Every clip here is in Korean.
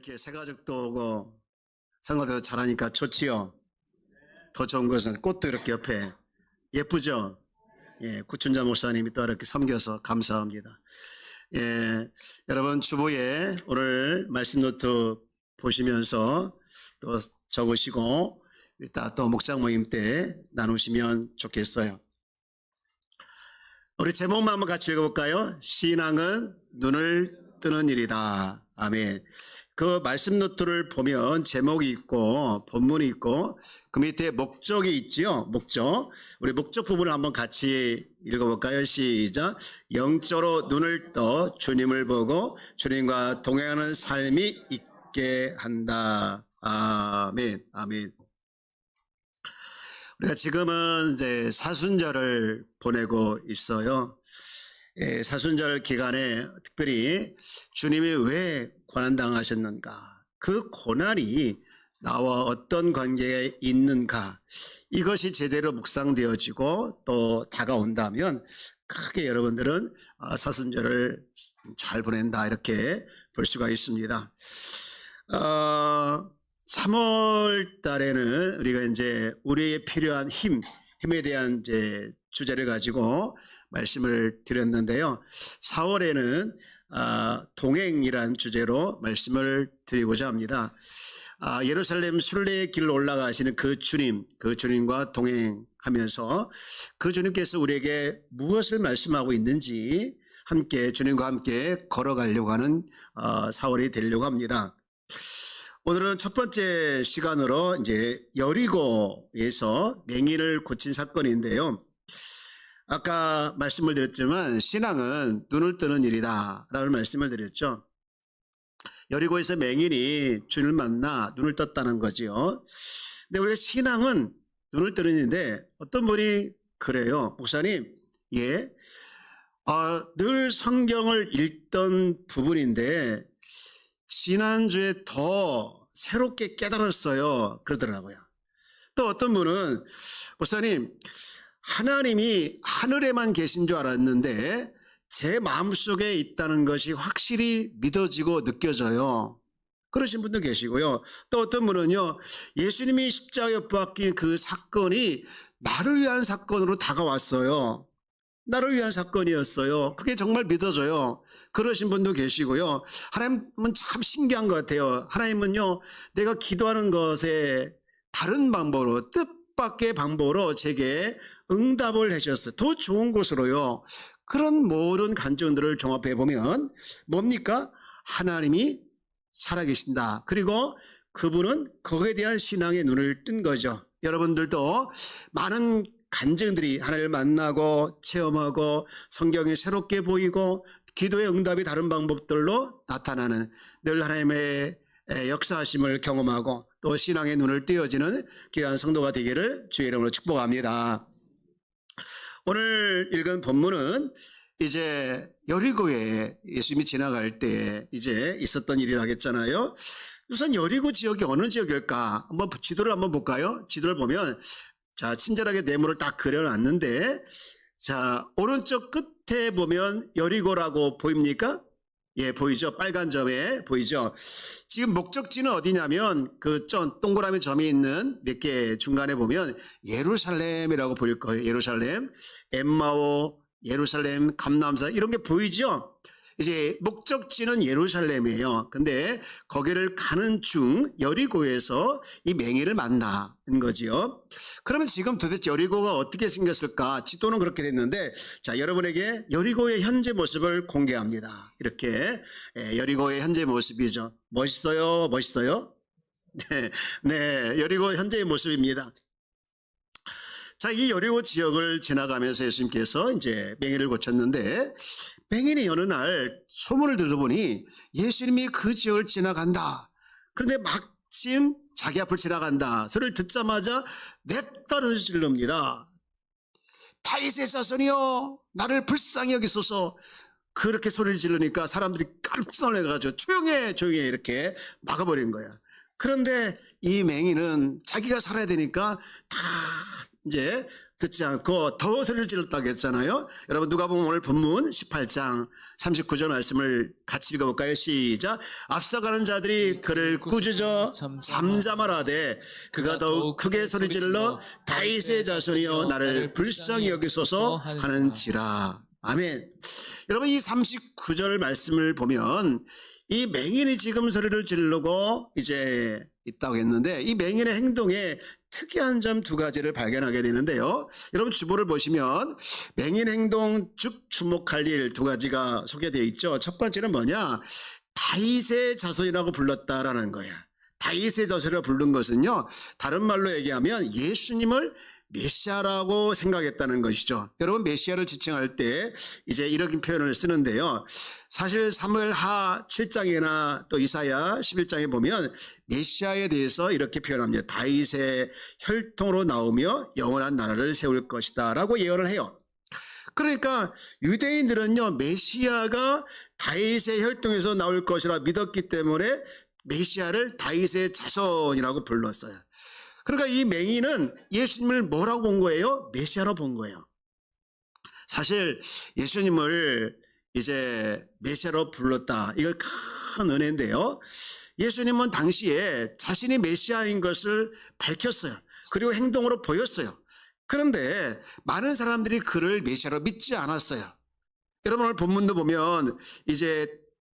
이렇게 새가족도 오고 상가도 잘하니까 좋지요. 더 좋은 것은 꽃도 이렇게 옆에 예쁘죠. 예, 구춘자 목사님이 또 이렇게 섬겨서 감사합니다. 예, 여러분 주보에 오늘 말씀 노트 보시면서 또 적으시고 이따 또 목장 모임 때 나누시면 좋겠어요. 우리 제목만 한번 같이 읽어볼까요? 신앙은 눈을 뜨는 일이다. 아멘. 그 말씀 노트를 보면 제목이 있고 본문이 있고 그 밑에 목적이 있지요. 목적. 우리 목적 부분을 한번 같이 읽어볼까요? 시작. 영적으로 눈을 떠 주님을 보고 주님과 동행하는 삶이 있게 한다. 아멘. 아멘. 우리가 지금은 이제 사순절을 보내고 있어요. 예, 사순절 기간에 특별히 주님이 왜 고난당하셨는가, 그 고난이 나와 어떤 관계에 있는가, 이것이 제대로 묵상되어지고 또 다가온다면 크게 여러분들은 사순절을 잘 보낸다 이렇게 볼 수가 있습니다. 3월 달에는 우리가 이제 우리에게 필요한 힘에 대한 이제 주제를 가지고 말씀을 드렸는데요. 4월에는 동행이란 주제로 말씀을 드리고자 합니다. 예루살렘 순례의 길로 올라가시는 그 주님과 동행하면서 그 주님께서 우리에게 무엇을 말씀하고 있는지 함께 주님과 함께 걸어가려고 하는 4월이 되려고 합니다. 오늘은 첫 번째 시간으로 이제 여리고에서 맹인을 고친 사건인데요. 아까 말씀을 드렸지만 신앙은 눈을 뜨는 일이다 라는 말씀을 드렸죠. 여리고에서 맹인이 주님을 만나 눈을 떴다는 거지요. 근데 우리가 신앙은 눈을 뜨는 일인데 어떤 분이 그래요. 목사님, 예, 늘 성경을 읽던 부분인데 지난주에 더 새롭게 깨달았어요 그러더라고요. 또 어떤 분은 목사님, 하나님이 하늘에만 계신 줄 알았는데 제 마음속에 있다는 것이 확실히 믿어지고 느껴져요. 그러신 분도 계시고요. 또 어떤 분은요, 예수님이 십자가에 못 박힌 그 사건이 나를 위한 사건으로 다가왔어요. 나를 위한 사건이었어요. 그게 정말 믿어져요. 그러신 분도 계시고요. 하나님은 참 신기한 것 같아요. 하나님은요, 내가 기도하는 것에 다른 방법으로, 뜻밖의 방법으로 제게 응답을 해주셨어요. 더 좋은 곳으로요. 그런 모든 간증들을 종합해 보면 뭡니까? 하나님이 살아계신다. 그리고 그분은 거기에 대한 신앙의 눈을 뜬 거죠. 여러분들도 많은 간증들이 하나님을 만나고 체험하고 성경이 새롭게 보이고 기도의 응답이 다른 방법들로 나타나는, 늘 하나님의 역사하심을 경험하고 또 신앙의 눈을 띄어지는 귀한 성도가 되기를 주의 이름으로 축복합니다. 오늘 읽은 본문은 이제 여리고에 예수님이 지나갈 때 이제 있었던 일이라 하겠잖아요. 우선 여리고 지역이 어느 지역일까? 한번 지도를 한번 볼까요? 지도를 보면 자, 친절하게 네모를 딱 그려놨는데, 자, 오른쪽 끝에 보면 여리고라고 보입니까? 예, 보이죠? 빨간 점에 보이죠? 지금 목적지는 어디냐면 그 동그라미 점이 있는 몇 개 중간에 보면 예루살렘이라고 보일 거예요. 예루살렘, 엠마오, 예루살렘, 감람산 이런 게 보이죠? 이제 목적지는 예루살렘이에요. 근데 거기를 가는 중 여리고에서 이 맹인을 만나는 거지요. 그러면 지금 도대체 여리고가 어떻게 생겼을까? 지도는 그렇게 됐는데, 자, 여러분에게 여리고의 현재 모습을 공개합니다. 이렇게 여리고의 현재 모습이죠. 멋있어요, 멋있어요. 네, 여리고 현재의 모습입니다. 자, 이 여리고 지역을 지나가면서 예수님께서 이제 맹인을 고쳤는데, 맹인이 어느 날 소문을 들어보니 예수님이 그 지역을 지나간다. 그런데 마침 자기 앞을 지나간다 소리를 듣자마자 냅다른 질릅니다. 다윗의 자손이여, 나를 불쌍히 여기소서. 그렇게 소리를 지르니까 사람들이 깜짝 놀라가지고 조용해 이렇게 막아버린 거야. 그런데 이 맹인은 자기가 살아야 되니까 다 이제 듣지 않고 더 소리를 질렀다고 했잖아요. 여러분 누가복음 오늘 본문 18장 39절 말씀을 같이 읽어볼까요? 시작. 앞서가는 자들이 그를 꾸짖어 잠잠하라되 그가 더욱 크게 소리질러 다윗의 자손이여 나를 불쌍히 여기소서 하는지라. 아멘. 여러분 이 39절 말씀을 보면 이 맹인이 지금 소리를 지르고 이제 있다고 했는데 이 맹인의 행동에 특이한 점 두 가지를 발견하게 되는데요. 여러분 주보를 보시면 맹인 행동 즉 주목할 일 두 가지가 소개되어 있죠. 첫 번째는 뭐냐? 다윗의 자손이라고 불렀다라는 거야. 다윗의 자손이라고 부른 것은요. 다른 말로 얘기하면 예수님을 메시아라고 생각했다는 것이죠. 여러분 메시아를 지칭할 때 이제 이런 표현을 쓰는데요. 사실 사무엘하 7장이나 또 이사야 11장에 보면 메시아에 대해서 이렇게 표현합니다. 다윗의 혈통으로 나오며 영원한 나라를 세울 것이다 라고 예언을 해요. 그러니까 유대인들은요 메시아가 다윗의 혈통에서 나올 것이라 믿었기 때문에 메시아를 다윗의 자손이라고 불렀어요. 그러니까 이 맹인은 예수님을 뭐라고 본 거예요? 메시아로 본 거예요. 사실 예수님을 이제 메시아로 불렀다. 이거 큰 은혜인데요. 예수님은 당시에 자신이 메시아인 것을 밝혔어요. 그리고 행동으로 보였어요. 그런데 많은 사람들이 그를 메시아로 믿지 않았어요. 여러분 오늘 본문도 보면 이제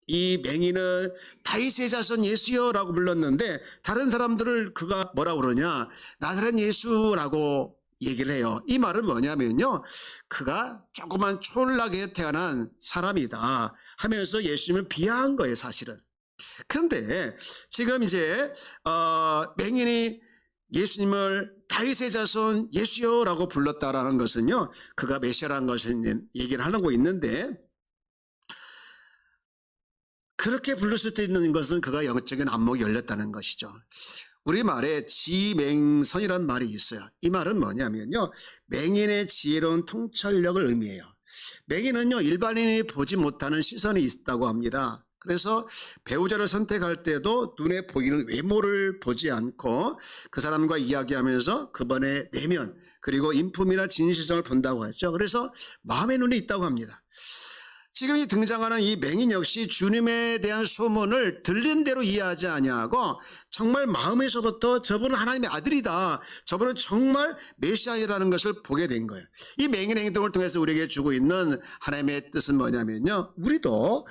이 맹인은 다윗의 자손 예수여라고 불렀는데 다른 사람들을 그가 뭐라고 그러냐? 나사렛 예수라고 얘기를 해요. 이 말은 뭐냐면요. 그가 조그만 촌락에 태어난 사람이다 하면서 예수님을 비하한 거예요, 사실은. 그런데 지금 이제 맹인이 예수님을 다윗의 자손 예수여라고 불렀다라는 것은요. 그가 메시아라는 것을 얘기를 하고 있는데 그렇게 부를 수도 있는 것은 그가 영적인 안목이 열렸다는 것이죠. 우리말에 지맹선이라는 말이 있어요. 이 말은 뭐냐면요. 맹인의 지혜로운 통찰력을 의미해요. 맹인은요. 일반인이 보지 못하는 시선이 있다고 합니다. 그래서 배우자를 선택할 때도 눈에 보이는 외모를 보지 않고 그 사람과 이야기하면서 그분의 내면 그리고 인품이나 진실성을 본다고 하죠. 그래서 마음의 눈이 있다고 합니다. 지금 이 등장하는 이 맹인 역시 주님에 대한 소문을 들린 대로 이해하지 아니하고 정말 마음에서부터 저분은 하나님의 아들이다. 저분은 정말 메시아이라는 것을 보게 된 거예요. 이 맹인 행동을 통해서 우리에게 주고 있는 하나님의 뜻은 뭐냐면요. 우리도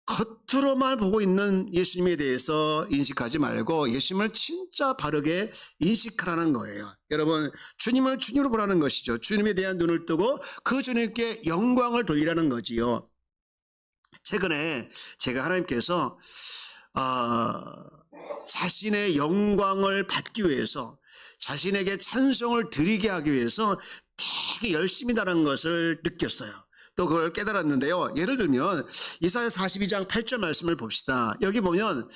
겉으로만 보고 있는 예수님에 대해서 인식하지 말고 예수님을 진짜 바르게 인식하라는 거예요. 여러분 주님을 주님으로 보라는 것이죠. 주님에 대한 눈을 뜨고 그 주님께 영광을 돌리라는 거지요. 최근에 제가 하나님께서 자신의 영광을 받기 위해서 자신에게 찬송을 드리게 하기 위해서 되게 열심히다라는 것을 느꼈어요. 또 그걸 깨달았는데요. 예를 들면 이사야 42장 8절 말씀을 봅시다. 여기 보면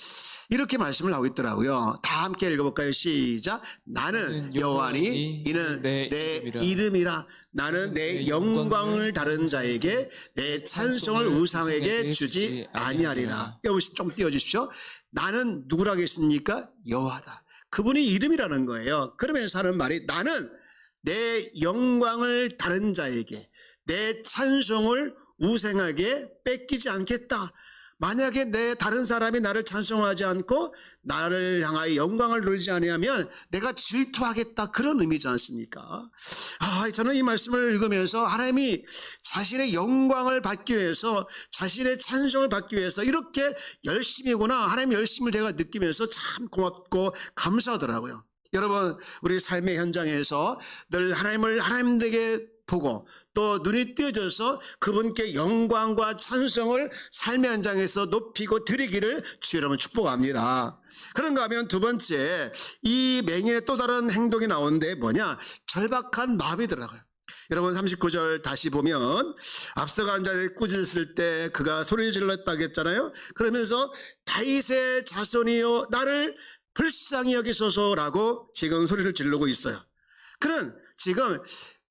이렇게 말씀을 하고 있더라고요. 다 함께 읽어볼까요? 시작. 나는 여호와니 이는 내 이름이라. 나는 내 영광을 다른 자에게 내 찬송을 우상에게 주지 아니하리라. 여기 좀 띄워주십시오. 나는 누구라겠습니까? 여호와다. 그분이 이름이라는 거예요. 그러면서 하는 말이 나는 내 영광을 다른 자에게 내 찬송을 우상에게 뺏기지 않겠다. 만약에 내 다른 사람이 나를 찬송하지 않고 나를 향하여 영광을 돌리지 아니하면 내가 질투하겠다. 그런 의미지 않습니까? 저는 이 말씀을 읽으면서 하나님이 자신의 영광을 받기 위해서 자신의 찬송을 받기 위해서 이렇게 열심이구나. 하나님의 열심을 제가 느끼면서 참 고맙고 감사하더라고요. 여러분 우리 삶의 현장에서 늘 하나님에게 보고 또 눈이 띄어져서 그분께 영광과 찬송을 삶의 현장에서 높이고 드리기를 주 여러분 축복합니다. 그런가 하면 두 번째 이 맹인의 또 다른 행동이 나오는데 뭐냐? 절박한 마음이더라고요. 여러분 39절 다시 보면 앞서가는 자들이 꾸짖었을 때 그가 소리 질렀다고 했잖아요. 그러면서 다윗의 자손이여 나를 불쌍히 여기소서라고 지금 소리를 지르고 있어요. 그는 지금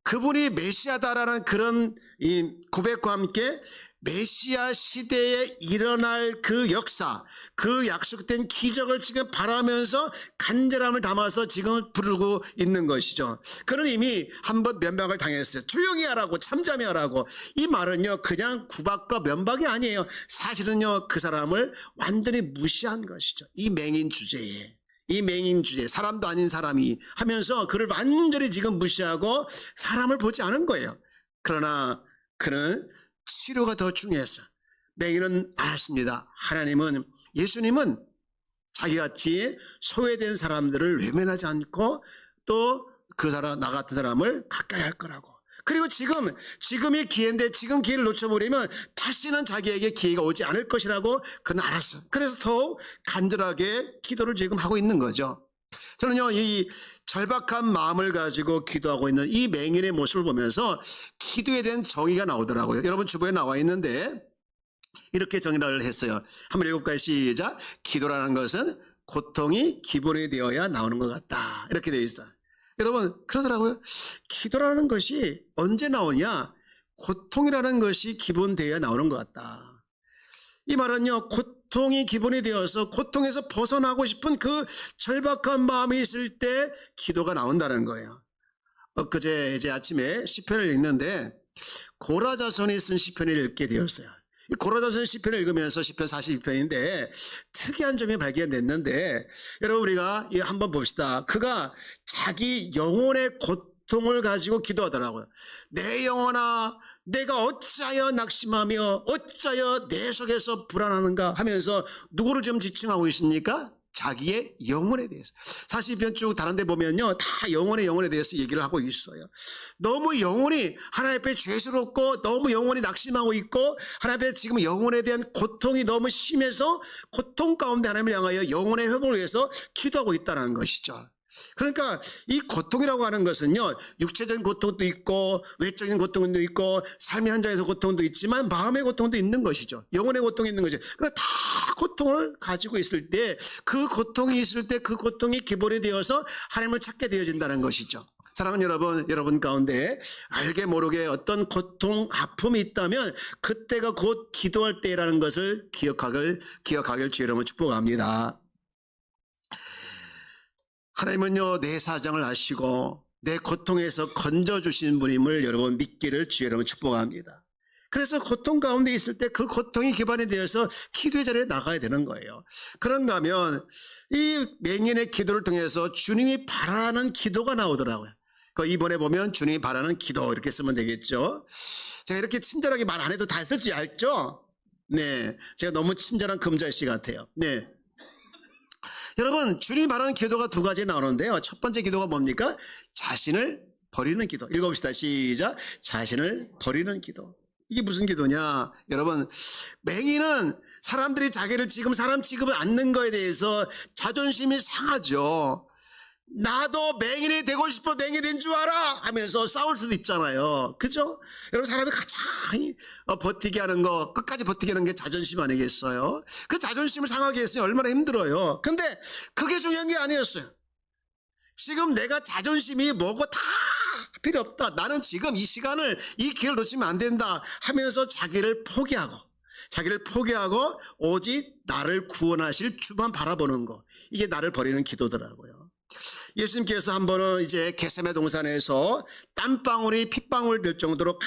그분이 메시아다라는 그런 이 고백과 함께 메시아 시대에 일어날 그 역사, 그 약속된 기적을 지금 바라면서 간절함을 담아서 지금 부르고 있는 것이죠. 그는 이미 한번 면박을 당했어요. 조용히 하라고, 잠잠히 하라고. 이 말은요, 그냥 구박과 면박이 아니에요. 사실은요, 그 사람을 완전히 무시한 것이죠. 이 맹인 주제에. 이 맹인 주제, 사람도 아닌 사람이 하면서 그를 완전히 지금 무시하고 사람을 보지 않은 거예요. 그러나 그는 치료가 더 중요했어요. 맹인은 알았습니다. 하나님은, 예수님은 자기같이 소외된 사람들을 외면하지 않고 또 그 사람, 나 같은 사람을 가까이 할 거라고. 그리고 지금이 기회인데 지금 기회를 놓쳐버리면 다시는 자기에게 기회가 오지 않을 것이라고 그는 알았어요. 그래서 더욱 간절하게 기도를 지금 하고 있는 거죠. 저는요, 이 절박한 마음을 가지고 기도하고 있는 이 맹인의 모습을 보면서 기도에 대한 정의가 나오더라고요. 여러분 주보에 나와 있는데 이렇게 정의를 했어요. 한번 읽어볼까요? 시작. 기도라는 것은 고통이 기본이 되어야 나오는 것 같다. 이렇게 되어 있어요. 여러분 그러더라고요. 기도라는 것이 언제 나오냐? 고통이라는 것이 기본되어야 나오는 것 같다. 이 말은요, 고통이 기본이 되어서 고통에서 벗어나고 싶은 그 절박한 마음이 있을 때 기도가 나온다는 거예요. 엊그제 이제 아침에 시편을 읽는데 고라자손이 쓴 시편을 읽게 되었어요. 이 고라자손 시편을 읽으면서 시편 42편인데 특이한 점이 발견됐는데 여러분 우리가 한번 봅시다. 그가 자기 영혼의 고통을 가지고 기도하더라고요. 내 영혼아, 내가 어찌하여 낙심하며 어찌하여 내 속에서 불안하는가 하면서 누구를 좀 지칭하고 있습니까? 자기의 영혼에 대해서. 42편 쭉 다른 데 보면요, 다 영혼에 대해서 얘기를 하고 있어요. 너무 영혼이 하나님 앞에 죄스럽고 너무 영혼이 낙심하고 있고 하나님 앞에 지금 영혼에 대한 고통이 너무 심해서 고통 가운데 하나님을 향하여 영혼의 회복을 위해서 기도하고 있다는 것이죠. 그러니까 이 고통이라고 하는 것은요, 육체적인 고통도 있고 외적인 고통도 있고 삶의 현장에서 고통도 있지만 마음의 고통도 있는 것이죠. 영혼의 고통이 있는 거죠. 그러니까 다 고통을 가지고 있을 때 그 고통이 있을 때 그 고통이 기본이 되어서 하나님을 찾게 되어진다는 것이죠. 사랑하는 여러분 가운데 알게 모르게 어떤 고통, 아픔이 있다면 그때가 곧 기도할 때라는 것을 기억하길 주의 이름으로 축복합니다. 하나님은요, 내 사정을 아시고 내 고통에서 건져주신 분임을 여러분 믿기를 주의 이름으로 축복합니다. 그래서 고통 가운데 있을 때 그 고통이 기반이 되어서 기도의 자리에 나가야 되는 거예요. 그런가 하면 이 맹인의 기도를 통해서 주님이 바라는 기도가 나오더라고요. 이번에 보면 주님이 바라는 기도 이렇게 쓰면 되겠죠. 제가 이렇게 친절하게 말 안 해도 다 쓸지 알죠? 네, 제가 너무 친절한 금자씨 같아요. 네. 여러분 주님이 말하는 기도가 두 가지 나오는데요. 첫 번째 기도가 뭡니까? 자신을 버리는 기도. 읽어봅시다. 시작. 자신을 버리는 기도. 이게 무슨 기도냐? 여러분 맹인은 사람들이 자기를 지금 사람 취급을 않는 거에 대해서 자존심이 상하죠. 나도 맹인이 되고 싶어, 맹인이 된 줄 알아 하면서 싸울 수도 있잖아요. 그죠? 여러분 사람이 가장 버티게 하는 거, 끝까지 버티게 하는 게 자존심 아니겠어요? 그 자존심을 상하게 했으니 얼마나 힘들어요. 근데 그게 중요한 게 아니었어요. 지금 내가 자존심이 뭐고 다 필요 없다, 나는 지금 이 시간을, 이 기회를 놓치면 안 된다 하면서 자기를 포기하고 오직 나를 구원하실 주만 바라보는 거, 이게 나를 버리는 기도더라고요. 예수님께서 한 번은 이제 겟세마네 동산에서 땀방울이 핏방울 될 정도로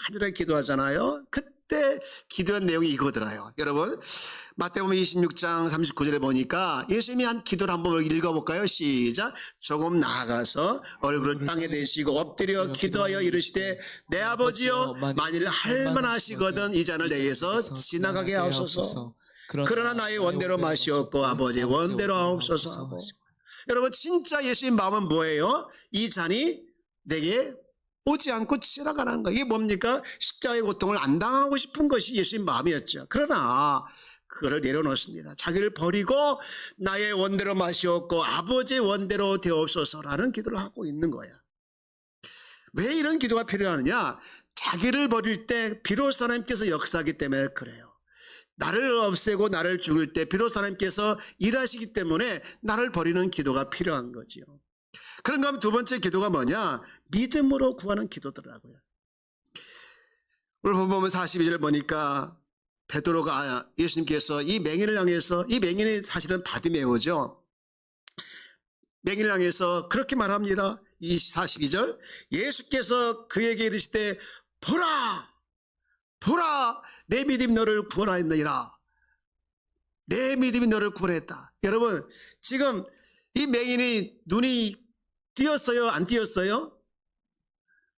간절하게 기도하잖아요. 그때 기도한 내용이 이거더라요. 여러분 마태복음 26장 39절에 보니까 예수님이 한 기도를 한번 읽어볼까요? 시작. 조금 나아가서 얼굴을 땅에 대시고 엎드려 기도하여 이르시되 내 아버지여, 만일 할만하시거든 이 잔을 내게서 지나가게 하옵소서. 그러나 나의 원대로 마시옵고 아버지의 원대로 하옵소서 하고. 여러분 진짜 예수님 마음은 뭐예요? 이 잔이 내게 오지 않고 지나가는 거. 이게 뭡니까? 십자가의 고통을 안 당하고 싶은 것이 예수님 마음이었죠. 그러나 그거를 내려놓습니다. 자기를 버리고 나의 원대로 마시옵고 아버지의 원대로 되옵소서라는 기도를 하고 있는 거야. 왜 이런 기도가 필요하느냐? 자기를 버릴 때 비로소 하나님께서 역사하기 때문에 그래요. 나를 없애고 나를 죽일 때 비로소 하나님께서 일하시기 때문에 나를 버리는 기도가 필요한 거지요. 그런가 하면 두 번째 기도가 뭐냐? 믿음으로 구하는 기도더라고요. 오늘 보면 42절 보니까 베드로가 예수님께서 이 맹인을 향해서, 이 맹인이 사실은 바디메오죠. 맹인을 향해서 그렇게 말합니다. 이 42절, 예수께서 그에게 이르시되 보라, 보라, 내 믿음이 너를 구원하였느니라. 내 믿음이 너를 구원했다. 여러분, 지금 이 맹인이 눈이 띄었어요? 안 띄었어요?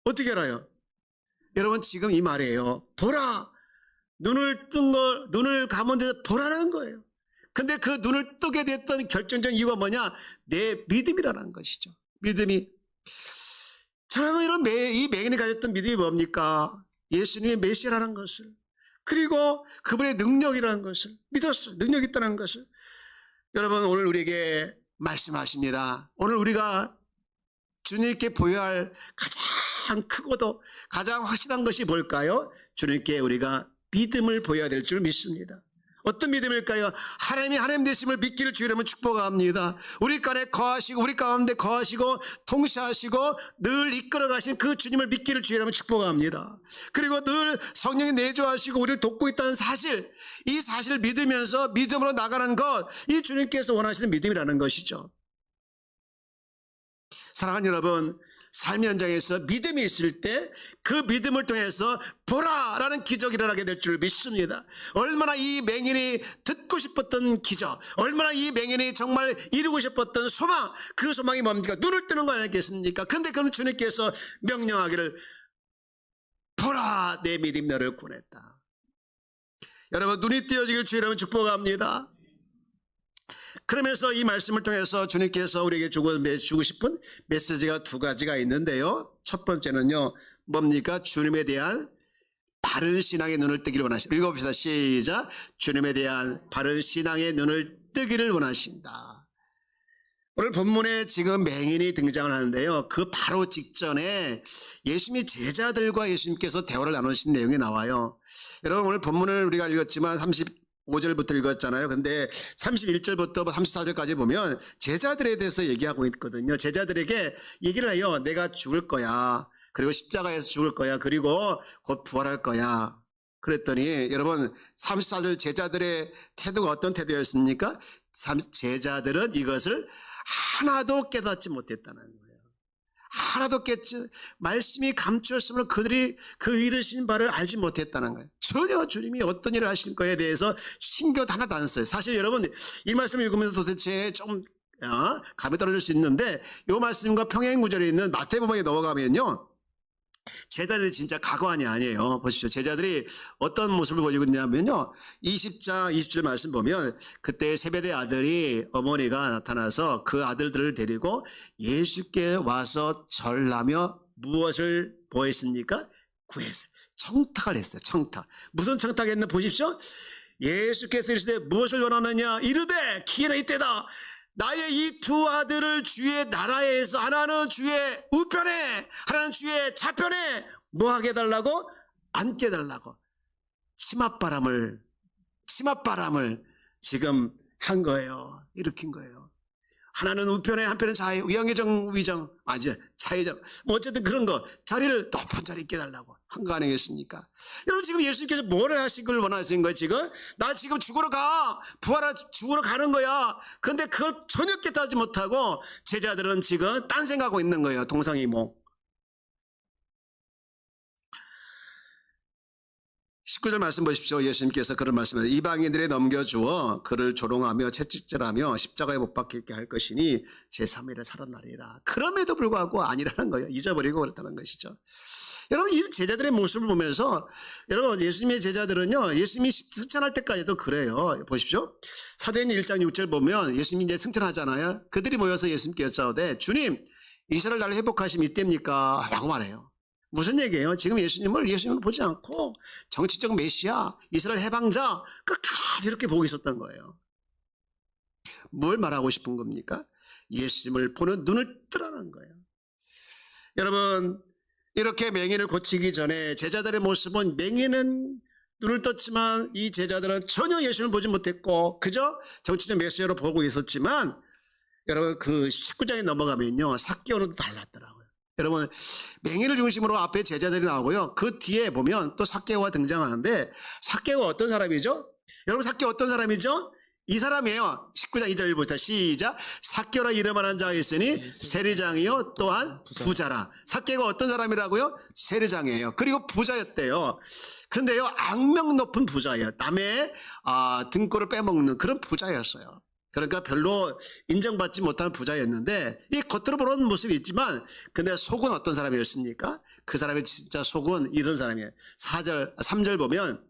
어떻게 알아요? 여러분, 지금 이 말이에요. 보라, 눈을 감은 데서 보라는 거예요. 근데 그 눈을 뜨게 됐던 결정적인 이유가 뭐냐? 내 믿음이라는 것이죠. 믿음이. 저는 이 맹인이 가졌던 믿음이 뭡니까? 예수님의 메시아라는 것을, 그리고 그분의 능력이라는 것을 믿었어요. 능력이 있다는 것을. 여러분, 오늘 우리에게 말씀하십니다. 오늘 우리가 주님께 보여야 할 가장 크고도 가장 확실한 것이 뭘까요? 주님께 우리가 믿음을 보여야 될 줄 믿습니다. 어떤 믿음일까요? 하나님이 하나님 되심을 믿기를 주의 이름으로 축복합니다. 우리 가운데 거하시고 통치하시고 늘 이끌어 가신 그 주님을 믿기를 주의 이름으로 축복합니다. 그리고 늘 성령이 내주하시고 우리를 돕고 있다는 사실, 이 사실을 믿으면서 믿음으로 나가는 것, 이 주님께서 원하시는 믿음이라는 것이죠. 사랑하는 여러분, 삶의 현장에서 믿음이 있을 때 그 믿음을 통해서 보라라는 기적이 일어나게 될 줄 믿습니다. 얼마나 이 맹인이 듣고 싶었던 기적, 얼마나 이 맹인이 정말 이루고 싶었던 소망, 그 소망이 뭡니까? 눈을 뜨는 거 아니겠습니까? 근데 그는 주님께서 명령하기를 보라, 내 믿음이 너를 구원했다. 여러분, 눈이 띄어지길 주의 이름으로 축복합니다. 그러면서 이 말씀을 통해서 주님께서 우리에게 주고 싶은 메시지가 두 가지가 있는데요. 첫 번째는요, 뭡니까? 주님에 대한 바른 신앙의 눈을 뜨기를 원하신다. 읽어봅시다. 시작. 주님에 대한 바른 신앙의 눈을 뜨기를 원하신다. 오늘 본문에 지금 맹인이 등장을 하는데요. 그 바로 직전에 예수님이 제자들과 예수님께서 대화를 나누신 내용이 나와요. 여러분, 오늘 본문을 우리가 읽었지만 35절부터 읽었잖아요. 근데 31절부터 34절까지 보면 제자들에 대해서 얘기하고 있거든요. 제자들에게 얘기를 해요. 내가 죽을 거야. 그리고 십자가에서 죽을 거야. 그리고 곧 부활할 거야. 그랬더니 여러분, 34절 제자들의 태도가 어떤 태도였습니까? 제자들은 이것을 하나도 깨닫지 못했다는 거예요. 하나도 말씀이 감추었으므로 그들이 그 이르신 바를 알지 못했다는 거예요. 전혀 주님이 어떤 일을 하실 거에 대해서 신경 하나도 안 써요. 사실 여러분, 이 말씀을 읽으면서 도대체 좀 감이 떨어질 수 있는데, 이 말씀과 평행 구절에 있는 마태복음에 넘어가면요, 제자들이 진짜 가관이 아니에요. 보십시오. 제자들이 어떤 모습을 보이고 있냐면요, 20장 20절 말씀 보면 그때 세베대 아들이 어머니가 나타나서 그 아들들을 데리고 예수께 와서 절하며 무엇을 보였습니까? 구했어요. 청탁을 했어요. 청탁. 무슨 청탁했나 보십시오. 예수께서 이르시되 무엇을 원하느냐? 이르되 기회는 이때다. 나의 이 두 아들을 주의 나라에서, 하나는 주의 우편에, 하나는 주의 좌편에 뭐하게 해달라고? 앉게 해달라고. 치맛바람을 지금 한 거예요. 일으킨 거예요. 하나는 우편에, 한편은 좌에, 위정, 좌회정, 뭐 어쨌든 그런 거, 자리를, 높은 자리에 있게 해달라고 한 거 아니겠습니까? 여러분, 지금 예수님께서 뭐를 하시길 원하시는 거예요, 지금? 나 지금 죽으러 가는 거야. 근데 그걸 전혀 깨닫지 못하고 제자들은 지금 딴 생각하고 있는 거예요, 동상이몽. 19절 말씀 보십시오. 예수님께서 그런 말씀을 이방인들에 넘겨주어 그를 조롱하며 채찍질하며 십자가에 못 박히게 할 것이니 제3일에 살아나리라. 그럼에도 불구하고 아니라는 거예요. 잊어버리고 그랬다는 것이죠. 여러분, 이 제자들의 모습을 보면서, 여러분, 예수님의 제자들은요, 예수님이 승천할 때까지도 그래요. 보십시오. 사도행전 1장 6절 보면 예수님이 이제 승천하잖아요. 그들이 모여서 예수님께 여짜오되 주님, 이스라엘 나라를 회복하심이 이때입니까? 라고 말해요. 무슨 얘기예요? 지금 예수님을 보지 않고 정치적 메시아, 이스라엘 해방자 끝까지 이렇게 보고 있었던 거예요. 뭘 말하고 싶은 겁니까? 예수님을 보는 눈을 뜨라는 거예요. 여러분, 이렇게 맹인을 고치기 전에 제자들의 모습은, 맹인은 눈을 떴지만 이 제자들은 전혀 예수님을 보지 못했고 그저 정치적 메시아로 보고 있었지만, 여러분 그 19장에 넘어가면요 삭개오는 또 달랐더라고요. 여러분 맹인을 중심으로 앞에 제자들이 나오고요. 그 뒤에 보면 또 삭개오가 등장하는데 삭개오가 어떤 사람이죠? 여러분 삭개오 어떤 사람이죠? 이 사람이에요. 19장 2절부터 시작. 삭개오라 이름하는 자가 있으니 세리장이요 또한 부자라. 삭개오가 어떤 사람이라고요? 세리장이에요. 그리고 부자였대요. 근데요 악명 높은 부자예요. 남의 등골을 빼먹는 그런 부자였어요. 그러니까 별로 인정받지 못한 부자였는데 이 겉으로 보는 모습이 있지만 근데 속은 어떤 사람이었습니까? 그 사람의 진짜 속은 이런 사람이에요. 3절 보면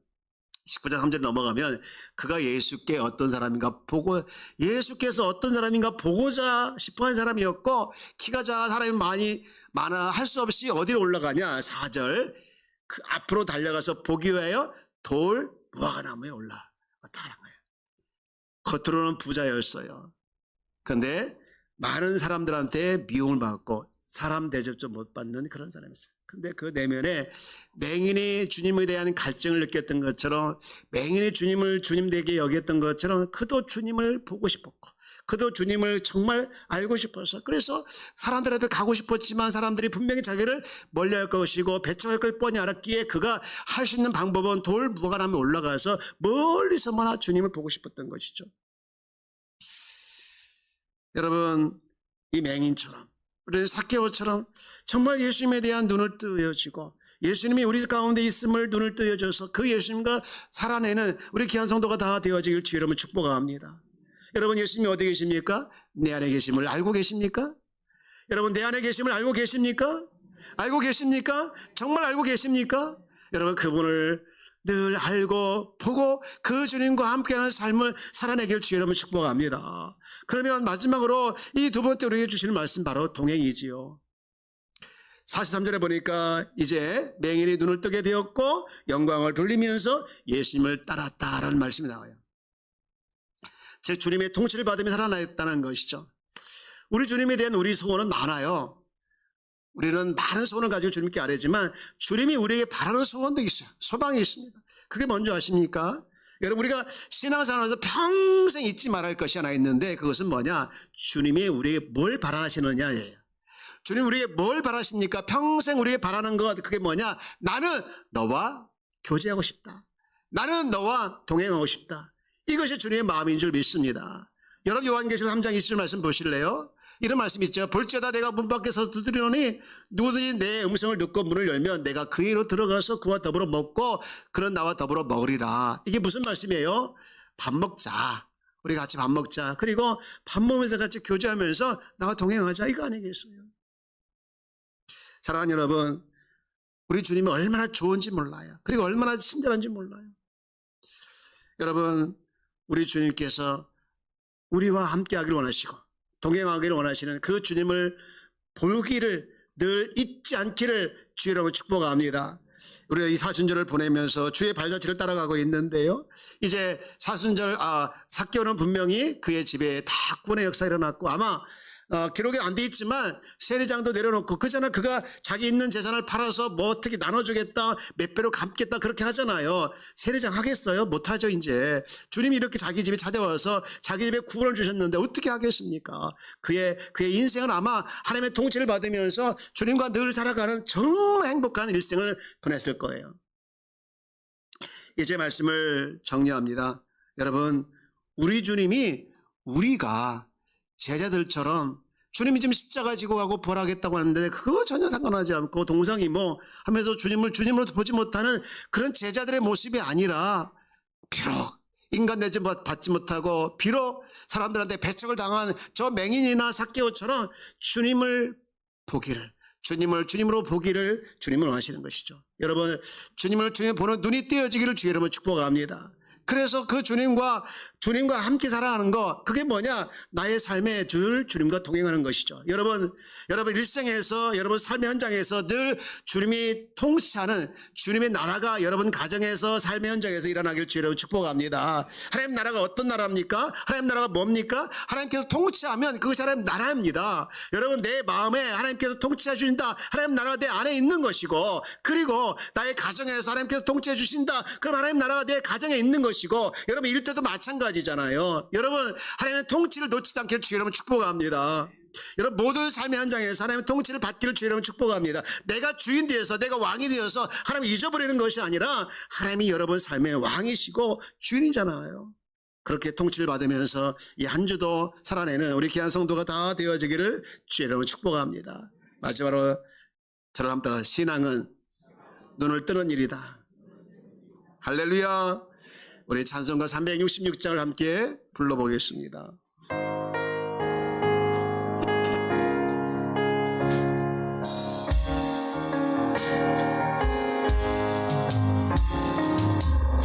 19장 3절 넘어가면 그가 예수께 어떤 사람인가 보고 예수께서 어떤 사람인가 보고자 싶어하는 사람이었고 키가 작아 사람이 많아 할 수 없이 어디로 올라가냐 4절 그 앞으로 달려가서 보기 위하여 돌 무화과나무에 올라왔다는 거예요. 겉으로는 부자였어요. 그런데 많은 사람들한테 미움을 받고 사람 대접도 못 받는 그런 사람이었어요. 근데 그 내면에 맹인이 주님에 대한 갈증을 느꼈던 것처럼 맹인이 주님을 주님 되게 여겼던 것처럼 그도 주님을 보고 싶었고 그도 주님을 정말 알고 싶어서 그래서 사람들한테 가고 싶었지만 사람들이 분명히 자기를 멀리할 것이고 배척할 걸 뻔히 알았기에 그가 할 수 있는 방법은 돌 무화과나무에 올라가서 멀리서만 주님을 보고 싶었던 것이죠. 여러분 이 맹인처럼 우리 삭개오처럼 정말 예수님에 대한 눈을 뜨여지고 예수님이 우리 가운데 있음을 눈을 뜨여줘서 그 예수님과 살아내는 우리 귀한 성도가 다 되어지길 주의 이름으로 축복합니다. 여러분 예수님이 어디 계십니까? 내 안에 계심을 알고 계십니까? 여러분 내 안에 계심을 알고 계십니까? 알고 계십니까? 정말 알고 계십니까? 여러분 그분을 늘 알고 보고 그 주님과 함께하는 삶을 살아내길 주의 이름으로 축복합니다. 그러면 마지막으로 이 두 번째 우리에게 주시는 말씀 바로 동행이지요. 43절에 보니까 이제 맹인이 눈을 뜨게 되었고 영광을 돌리면서 예수님을 따랐다라는 말씀이 나와요. 즉 주님의 통치를 받으며 살아났다는 것이죠. 우리 주님에 대한 우리 소원은 많아요. 우리는 많은 소원을 가지고 주님께 아뢰지만 주님이 우리에게 바라는 소원도 있어요. 소망이 있습니다. 그게 뭔지 아십니까? 여러분 우리가 신앙생활에서 평생 잊지 말아야 할 것이 하나 있는데 그것은 뭐냐? 주님이 우리에게 뭘 바라시느냐예요. 주님 우리에게 뭘 바라십니까? 평생 우리에게 바라는 것 그게 뭐냐? 나는 너와 교제하고 싶다. 나는 너와 동행하고 싶다. 이것이 주님의 마음인 줄 믿습니다. 여러분 요한계시록 3장 20절 말씀 보실래요? 이런 말씀 있죠. 볼지어다 내가 문 밖에 서서 두드리노니 누구든지 내 음성을 듣고 문을 열면 내가 그이로 들어가서 그와 더불어 먹고 그런 나와 더불어 먹으리라. 이게 무슨 말씀이에요? 밥 먹자. 우리 같이 밥 먹자. 그리고 밥 먹으면서 같이 교제하면서 나와 동행하자. 이거 아니겠어요? 사랑하는 여러분 우리 주님이 얼마나 좋은지 몰라요. 그리고 얼마나 친절한지 몰라요. 여러분 우리 주님께서 우리와 함께하기를 원하시고 동행하기를 원하시는 그 주님을 보기를 늘 잊지 않기를 주의 이름으로 축복합니다. 우리가 이 사순절을 보내면서 주의 발자취를 따라가고 있는데요. 이제 삭개오는 분명히 그의 집에 다 구원의 역사가 일어났고 아마 기록이 안 돼 있지만 세리장도 내려놓고 그전에 그가 자기 있는 재산을 팔아서 뭐 어떻게 나눠주겠다 몇 배로 갚겠다 그렇게 하잖아요. 세리장 하겠어요? 못하죠. 이제 주님이 이렇게 자기 집에 찾아와서 자기 집에 구원을 주셨는데 어떻게 하겠습니까? 그의 인생은 아마 하나님의 통치를 받으면서 주님과 늘 살아가는 정말 행복한 일생을 보냈을 거예요. 이제 말씀을 정리합니다. 여러분 우리 주님이 우리가 제자들처럼 주님이 지금 십자가 지고 가고 부활하겠다고 하는데 그거 전혀 상관하지 않고 동상이모 하면서 주님으로 보지 못하는 그런 제자들의 모습이 아니라 비록 인간 대접 받지 못하고 비록 사람들한테 배척을 당한 저 맹인이나 삭개오처럼 주님을 보기를 주님으로 보기를 주님을 원하시는 것이죠. 여러분 주님을 보는 눈이 띄어지기를 주의 이름으로 축복합니다. 그래서 그 주님과 함께 살아가는 거 그게 뭐냐? 나의 삶의 주님과 동행하는 것이죠. 여러분 일생에서 여러분 삶의 현장에서 늘 주님이 통치하는 주님의 나라가 여러분 가정에서 삶의 현장에서 일어나길 주로 축복합니다. 하나님 나라가 어떤 나라입니까? 하나님 나라가 뭡니까? 하나님께서 통치하면 그것이 하나님 나라입니다. 여러분 내 마음에 하나님께서 통치해 주신다. 하나님 나라가 내 안에 있는 것이고 그리고 나의 가정에서 하나님께서 통치해 주신다. 그럼 하나님 나라가 내 가정에 있는 것이고 것이고 여러분 일 때도 마찬가지잖아요. 여러분 하나님의 통치를 놓치지 않기를 주여 여러분 축복합니다. 여러분 모든 삶의 현장에서 하나님의 통치를 받기를 주여 여러분 축복합니다. 내가 주인 되어서 내가 왕이 되어서 하나님을 잊어버리는 것이 아니라 하나님이 여러분 삶의 왕이시고 주인이잖아요. 그렇게 통치를 받으면서 이 한 주도 살아내는 우리 귀한 성도가 다 되어지기를 주여 여러분 축복합니다. 마지막으로 저를 한번 따라 신앙은 눈을 뜨는 일이다. 할렐루야. 우리 찬송가 366장을 함께 불러보겠습니다.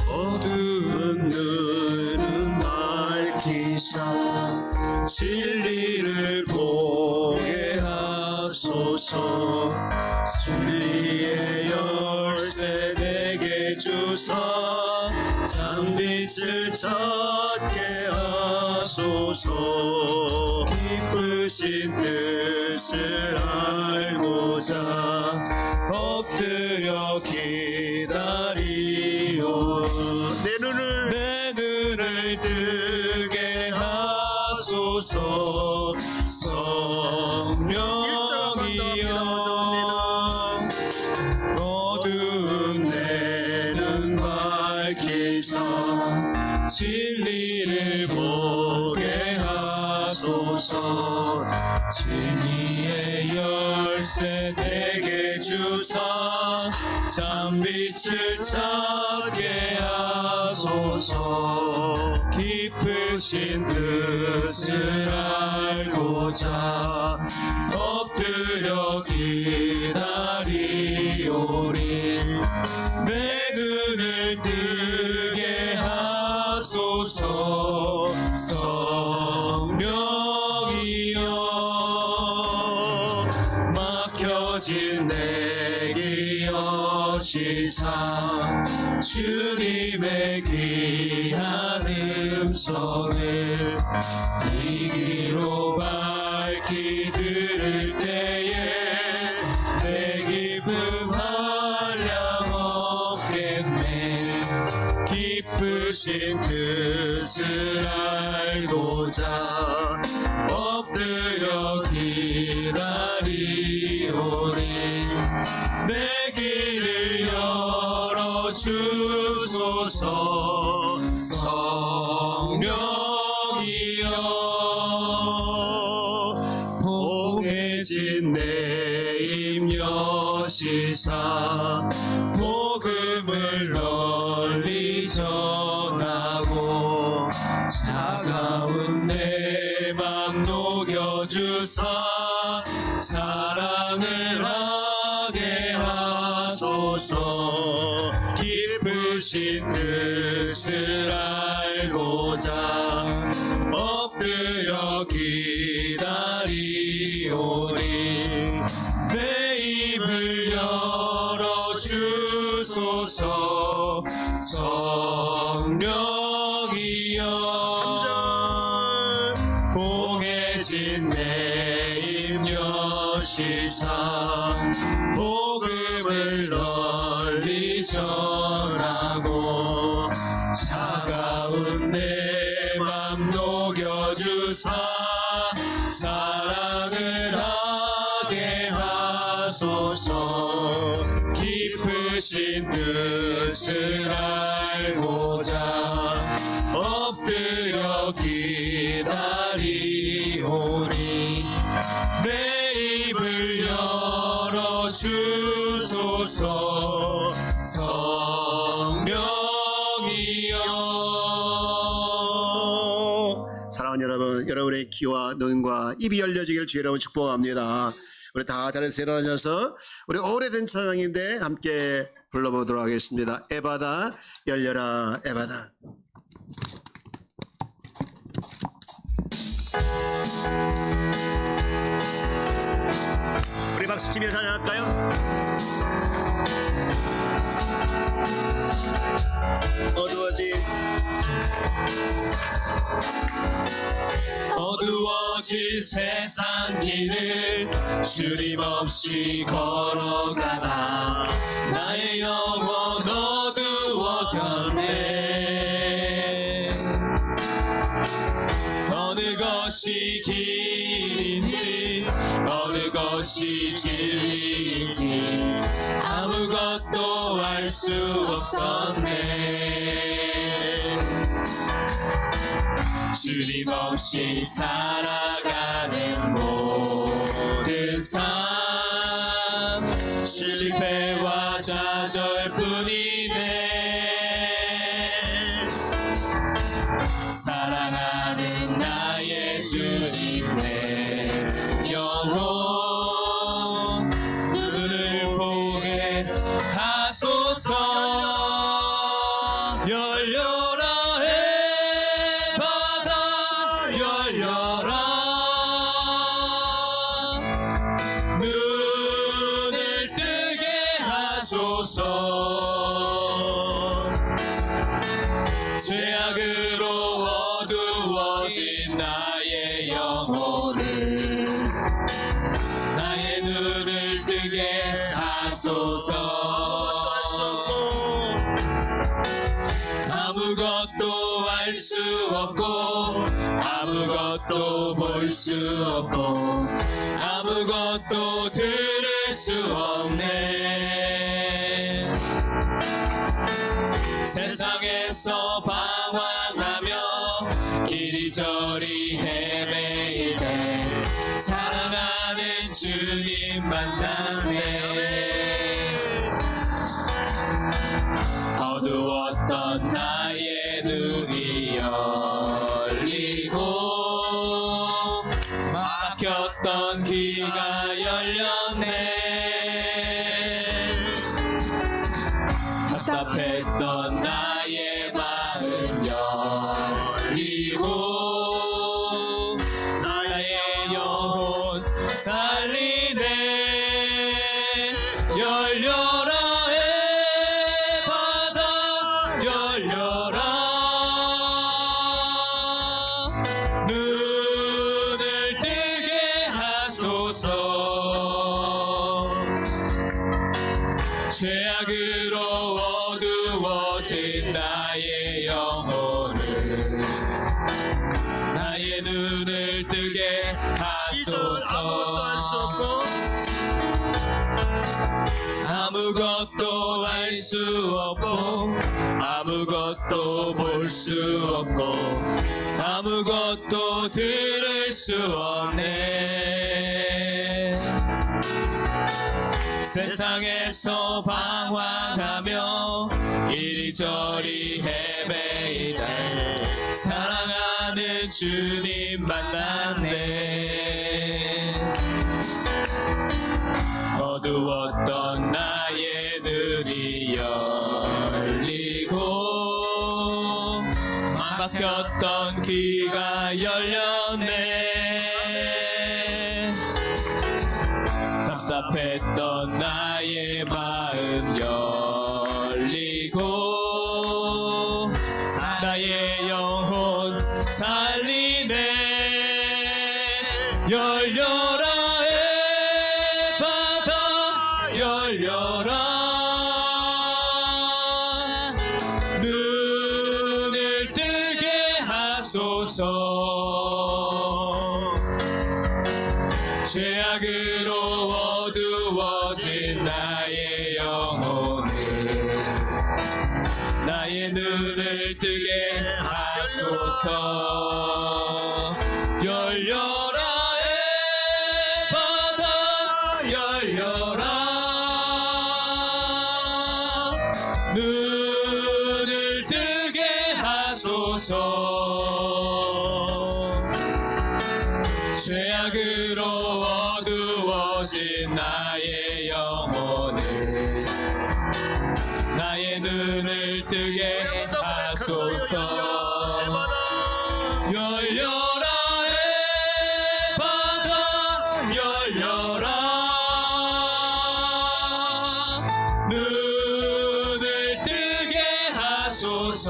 어두운 눈은 밝히사 진리를 보게 하소서. 진리의 열쇠 내게 주사 잠빛을 찾게 하소서. 기쁘신 뜻을 알고자 엎드려 기다리오. 내 눈을 뜨게 하소서. 성령이여 어두운 내 눈 밝히사 진리를 보게 하소서. 진리의 열쇠 내게 주사 잠빛을 찾게 하소서. 깊으신 뜻을 알고자 엎드려 기다리오리. 내 눈을 뜨게 하소서. 성령이여 막혀진 내 기여시사 주님의 귀한 음성을 이 귀로 밝히 들을 때에 내 기쁨 한량 없겠네. 깊으신 뜻을 알고자 엎드려 기다리오니. 내 길을 열어주소서. 성령이여 봉해진 내 임여시사 복음을 널리 전하고 차가운 내 맘 녹여주사 사랑을 하게 하소서. 깊으신 뜻을 알고자 엎드려 기다리오니. 내 입을 열어주소서. 성령이여 봉해진 내 임여시사 복음을 널리 전하고 차가운 내 맘 녹여주사 사랑을 하게 하소서. 깊으신 뜻을 알고자 엎드려 기다리오니. 내 입을 열어주소서. 성령이여. 사랑하는 여러분, 여러분의 귀와 눈과 입이 열려지기를 주여 여러분 축복합니다. 우리 다 자리에서 일어나셔서 우리 오래된 찬양인데 함께 불러보도록 하겠습니다. 에바다 열려라 에바다. 우리 박수치며 찬양할까요? 어두워진 세상 길을 주림없이 걸어가다 나의 영혼 어두워졌네. 것이 길인지 어느 것이 진리인지 아무것도 알 수 없었네. 주님 없이 살아가는 모든 삶 실패와 좌절뿐이네. 사랑하는 나의 주님 내 영혼 눈을 보게 하소서. 열려라 해바다 열려라. 눈을 뜨게 하소서. 죄악으로 어두워진 나의 영혼을 나의 눈을 뜨게 하소서. 아무것도 알 수 없고 아무것도 볼 수 없고 아무것도 들을 수 없네. 세상에서 방황하며 이리저리 헤매일 때 사랑하는 주님 만났네. 어두웠던 나의 눈이 열리고 막혔던 귀가 열렸네. 답답했던 나의 마음 열리고 나의 영혼 살리네. 열려라 해바다 열려라. 눈을 뜨게 하소서. 죄악으로 어두워진 나의 영혼을 나의 눈을 뜨게 하소서. 아무것도 알 수 없고 아무것도 볼 수 없고 아무것도 들을 수 없네. 세상에서 방황하며 이리저리 헤매일 때 사랑하는 주님 만났네. 어두웠던 나의 눈이 열리고 막혔던 귀가 열렸네. 답답했던 나의 마음 열리고 나의 영혼 살리네. 열려라 해바다 열려라. 눈을 뜨게 하소서. 죄악으로 어두워진 나의 영혼을 나의 눈을 뜨게 하소서. 열려라 해바다 열려라. 눈을 뜨게 하소서. 죄악으로 어두워진 나의 영혼을 나의 눈을 뜨게 하소서. 열려라 해바다 열려라. 눈을 뜨게 하소서.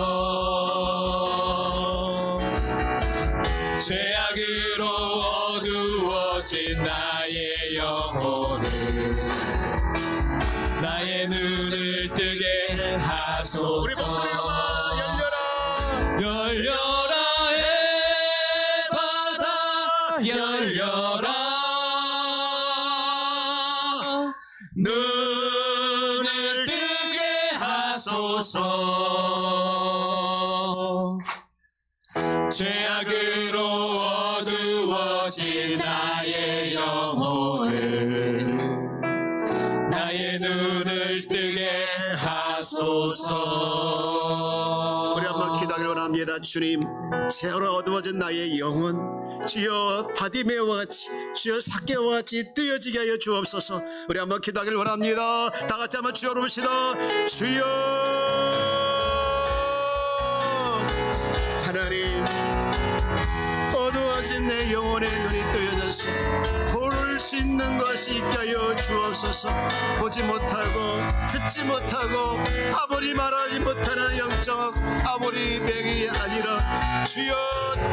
죄악으로 어두워진 나의 영혼을 나의 눈을 뜨게 하소서. 열려라 해바다 죄악으로 어두워진 나의 영혼을 나의 눈을 뜨게 하소서. 우리 한번 기도하길 원합니다. 주님, 죄악으로 어두워진 나의 영혼, 주여 바디메오와 같이, 주여 삭개와 같이 뜨여지게 하여 주옵소서. 우리 한번 기도하길 원합니다. 다 같이 한번 주여 부릅시다. 주여. 하나님, 어두워진 내 영혼의 눈이 뜨여져서 볼 수 있는 것이 있게 하여 주옵소서. 보지 못하고 듣지 못하고 아무리 말하지 못하는 영적 아무리 맹이 아니라 주여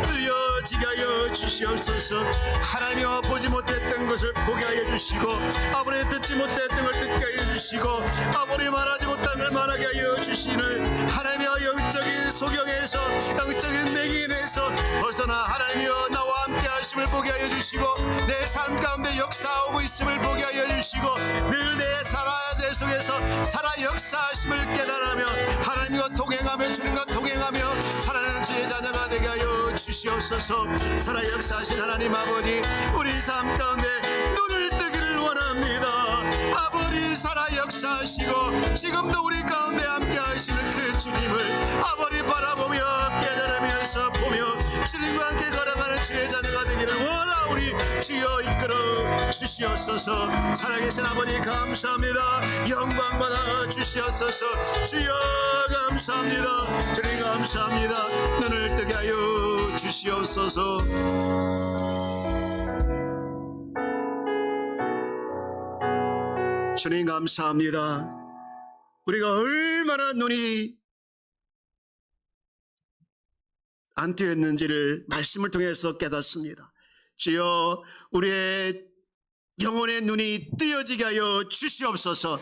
뜨여지게 하여 주시옵소서. 하나님여, 보지 못했던 것을 보게 하여 주시고 아무리 듣지 못했던 걸 듣게 하여 주시고 아무리 말하지 못한 걸 말하게 하여 주시는 하나님여, 영적인 소경에서 영적인 맹인에서 벗어나 하나님여 나와 함께 하심을 보게 하여 주시고 내 삶 가운데 역사하고 있음을 보게 하여 주시고 늘 내 살아야 속에서 살아 역사하심을 깨달으며 하나님과 동행하며 주님과 동행하며 살아내는 주의 자녀가 되게 하여 주시옵소서. 살아 역사하신 하나님 아버지, 우리 삶 가운데 눈을 뜨기를 원합니다. 아버지, 살아 역사하시고 지금도 우리 가운데 함께 하시는 그 주님을 아버지 바라보며 깨달으면서 보며 주님과 함께 걸어가는 주의 자녀가 되기를 원하오니 주여 이끌어 주시옵소서. 살아계신 아버지 감사합니다. 영광 받아 주시옵소서. 주여 감사합니다. 주님 감사합니다. 눈을 뜨게 하여 주시옵소서. 주님 감사합니다. 우리가 얼마나 눈이 안 뜨였는지를 말씀을 통해서 깨닫습니다. 주여, 우리의 영혼의 눈이 뜨여지게 하여 주시옵소서.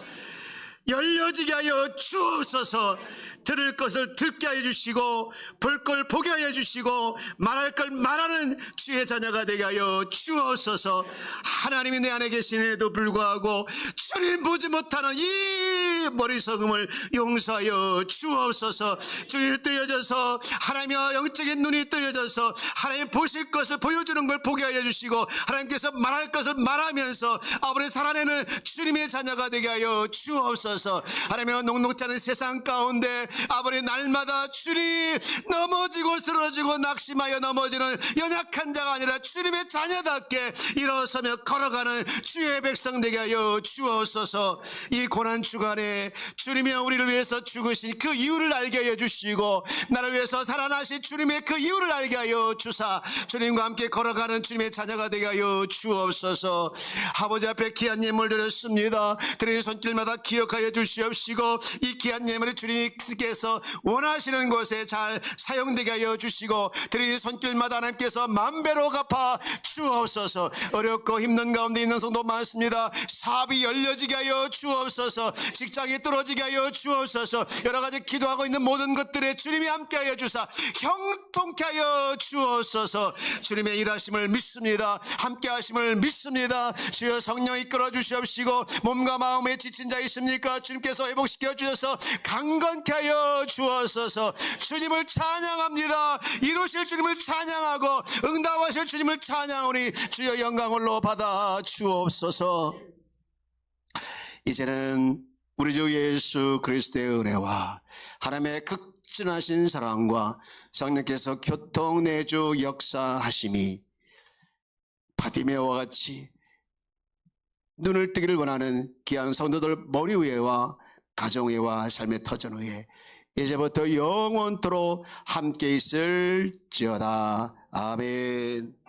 열려지게 하여 주옵소서. 들을 것을 듣게 하여 주시고 볼 걸 보게 하여 주시고 말할 걸 말하는 주의 자녀가 되게 하여 주옵소서. 하나님이 내 안에 계시에도 불구하고 주님 보지 못하는 이 머리석음을 용서하여 주옵소서. 주님 뜨여져서 하나님의 영적인 눈이 뜨여져서 하나님 보실 것을 보여주는 걸 보게 하여 주시고 하나님께서 말할 것을 말하면서 아버지 살아내는 주님의 자녀가 되게 하여 주옵소서. 하나님의 녹록지 않은 세상 가운데 아버지 날마다 주님 넘어지고 쓰러지고 낙심하여 넘어지는 연약한 자가 아니라 주님의 자녀답게 일어서며 걸어가는 주의 백성 되게 하여 주옵소서. 이 고난 주간에 주님이 우리를 위해서 죽으신 그 이유를 알게 하여 주시고 나를 위해서 살아나신 주님의 그 이유를 알게 하여 주사 주님과 함께 걸어가는 주님의 자녀가 되게 하여 주옵소서. 아버지 앞에 귀한 예물 드렸습니다. 드리는 손길마다 기억하여 주시옵시고 이 귀한 예물을 주님께서 원하시는 곳에 잘 사용되게 하여 주시고 드리는 손길마다 하나님께서 만배로 갚아 주옵소서. 어렵고 힘든 가운데 있는 성도 많습니다. 사업이 열려지게 하여 주옵소서. 직장이 뚫어지게 하여 주옵소서. 여러가지 기도하고 있는 모든 것들에 주님이 함께 하여 주사 형통케 하여 주옵소서. 주님의 일하심을 믿습니다. 함께 하심을 믿습니다. 주여 성령 이끌어 주시옵시고 몸과 마음에 지친 자 있습니까? 주님께서 회복시켜 주셔서 강건케 하여 주옵소서. 주님을 찬양합니다. 이루실 주님을 찬양하고 응답하실 주님을 찬양하오니 주여 영광 홀로 받아 주옵소서. 이제는 우리 주 예수 그리스도의 은혜와 하나님의 극진하신 사랑과 성령께서 교통내주 역사하심이 바디메오와 같이 눈을 뜨기를 원하는 귀한 성도들 머리 위에와 가정 위에와 삶의 터전 위에 이제부터 영원토록 함께 있을지어다. 아멘.